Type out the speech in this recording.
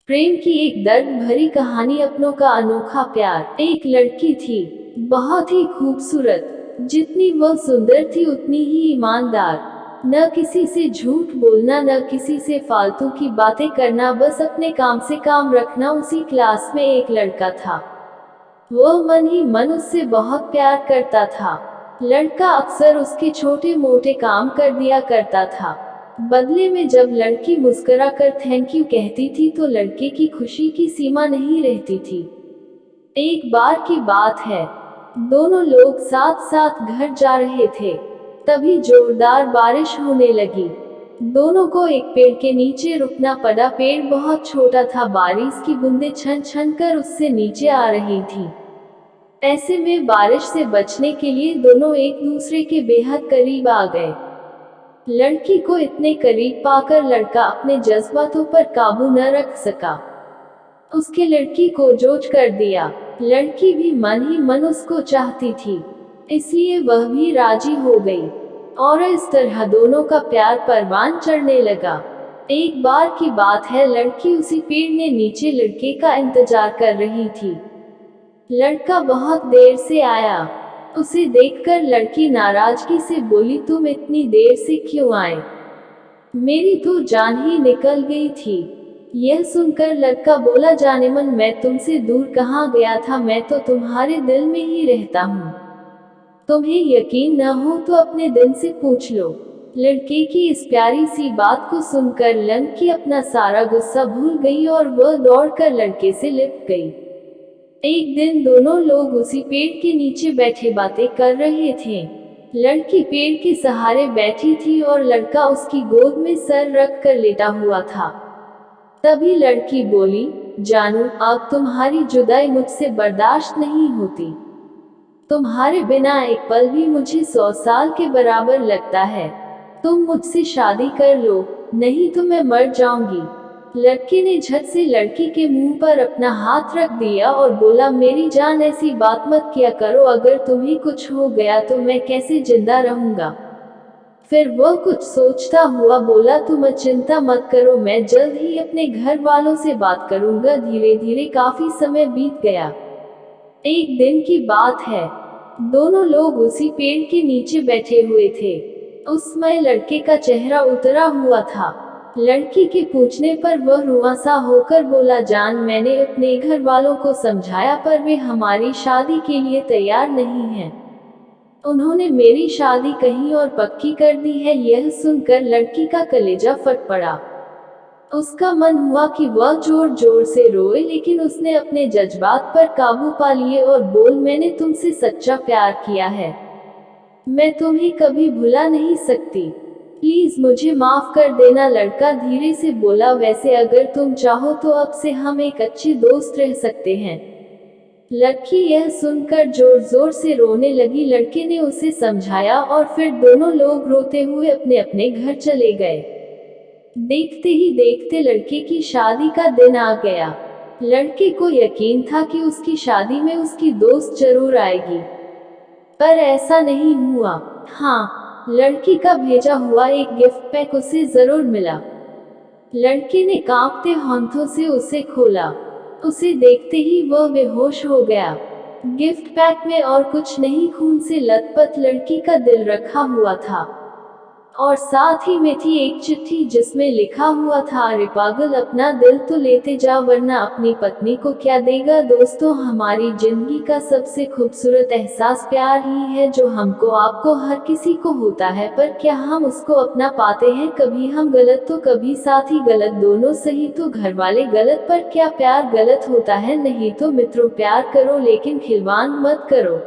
प्रेम की एक दर्द भरी कहानी, अपनों का अनोखा प्यार। एक लड़की थी, बहुत ही खूबसूरत। जितनी वह सुंदर थी उतनी ही ईमानदार। न किसी से झूठ बोलना, न किसी से फालतू की बातें करना, बस अपने काम से काम रखना। उसी क्लास में एक लड़का था, वह मन ही मन उससे बहुत प्यार करता था। लड़का अक्सर उसके छोटे मोटे काम कर दिया करता था। बदले में जब लड़की मुस्कुराकर थैंक यू कहती थी तो लड़के की खुशी की सीमा नहीं रहती थी। एक बार की बात है, दोनों लोग साथ साथ घर जा रहे थे, तभी जोरदार बारिश होने लगी। दोनों को एक पेड़ के नीचे रुकना पड़ा। पेड़ बहुत छोटा था, बारिश की बूंदें छन छन कर उससे नीचे आ रही थी। ऐसे में बारिश से बचने के लिए दोनों एक दूसरे के बेहद करीब आ गए। लड़की को इतने करीब पाकर लड़का अपने जज्बातों पर काबू न रख सका। उसके लड़की को जोच कर दिया। लड़की भी मन ही मन उसको चाहती थी, इसलिए वह भी राजी हो गई और इस तरह दोनों का प्यार परवान चढ़ने लगा। एक बार की बात है, लड़की उसी पेड़ ने नीचे लड़के का इंतजार कर रही थी। लड़का बहुत देर से आया। उसे देखकर लड़की नाराजगी से बोली, तुम इतनी देर से क्यों आए? मेरी तो जान ही निकल गई थी। यह सुनकर लड़का बोला, जाने मन मैं तुमसे दूर कहाँ गया था, मैं तो तुम्हारे दिल में ही रहता हूँ। तुम्हें यकीन न हो तो अपने दिल से पूछ लो। लड़के की इस प्यारी सी बात को सुनकर लड़की अपना सारा गुस्सा भूल गई और वह दौड़कर लड़के से लिपट गई। एक दिन दोनों लोग उसी पेड़ के नीचे बैठे बातें कर रहे थे। लड़की पेड़ के सहारे बैठी थी और लड़का उसकी गोद में सर रख कर लेटा हुआ था। तभी लड़की बोली, जानू, अब तुम्हारी जुदाई मुझसे बर्दाश्त नहीं होती। तुम्हारे बिना एक पल भी मुझे 100 साल के बराबर लगता है। तुम मुझसे शादी कर लो, नहीं तो मैं मर जाऊंगी। लड़के ने झट से लड़की के मुंह पर अपना हाथ रख दिया और बोला, मेरी जान, ऐसी बात मत किया करो। अगर तुम्हें कुछ हो गया तो मैं कैसे जिंदा रहूंगा? फिर वह कुछ सोचता हुआ बोला, तुम चिंता मत करो, मैं जल्द ही अपने घर वालों से बात करूंगा। धीरे धीरे काफी समय बीत गया। एक दिन की बात है, दोनों लोग उसी पेड़ के नीचे बैठे हुए थे। उस समय लड़के का चेहरा उतरा हुआ था। लड़की के पूछने पर वह रुआंसा होकर बोला, जान, मैंने अपने घर वालों को समझाया पर वे हमारी शादी के लिए तैयार नहीं हैं। उन्होंने मेरी शादी कहीं और पक्की कर दी है। यह सुनकर लड़की का कलेजा फट पड़ा। उसका मन हुआ कि वह जोर जोर से रोए, लेकिन उसने अपने जज्बात पर काबू पा लिए और बोल, मैंने तुमसे सच्चा प्यार किया है, मैं तुम्हें कभी भुला नहीं सकती। प्लीज मुझे माफ कर देना। लड़का धीरे से बोला, वैसे अगर तुम चाहो तो अब से हम एक अच्छे दोस्त रह सकते हैं। लड़की यह सुनकर जोर जोर से रोने लगी। लड़के ने उसे समझाया और फिर दोनों लोग रोते हुए अपने अपने घर चले गए। देखते ही देखते लड़के की शादी का दिन आ गया। लड़के को यकीन था कि उसकी शादी में उसकी दोस्त जरूर आएगी, पर ऐसा नहीं हुआ। हाँ, लड़की का भेजा हुआ एक गिफ्ट पैक उसे जरूर मिला। लड़के ने कांपते हाथों से उसे खोला। उसे देखते ही वह बेहोश हो गया। गिफ्ट पैक में और कुछ नहीं, खून से लथपथ लड़की का दिल रखा हुआ था और साथ ही में थी एक चिट्ठी जिसमें लिखा हुआ था, अरे पागल, अपना दिल तो लेते जा वरना अपनी पत्नी को क्या देगा। दोस्तों, हमारी जिंदगी का सबसे खूबसूरत एहसास प्यार ही है, जो हमको आपको हर किसी को होता है, पर क्या हम उसको अपना पाते हैं? कभी हम गलत तो कभी साथी गलत, दोनों सही तो घर वाले गलत, पर क्या प्यार गलत होता है? नहीं तो मित्रों, प्यार करो लेकिन खिलवाड़ मत करो।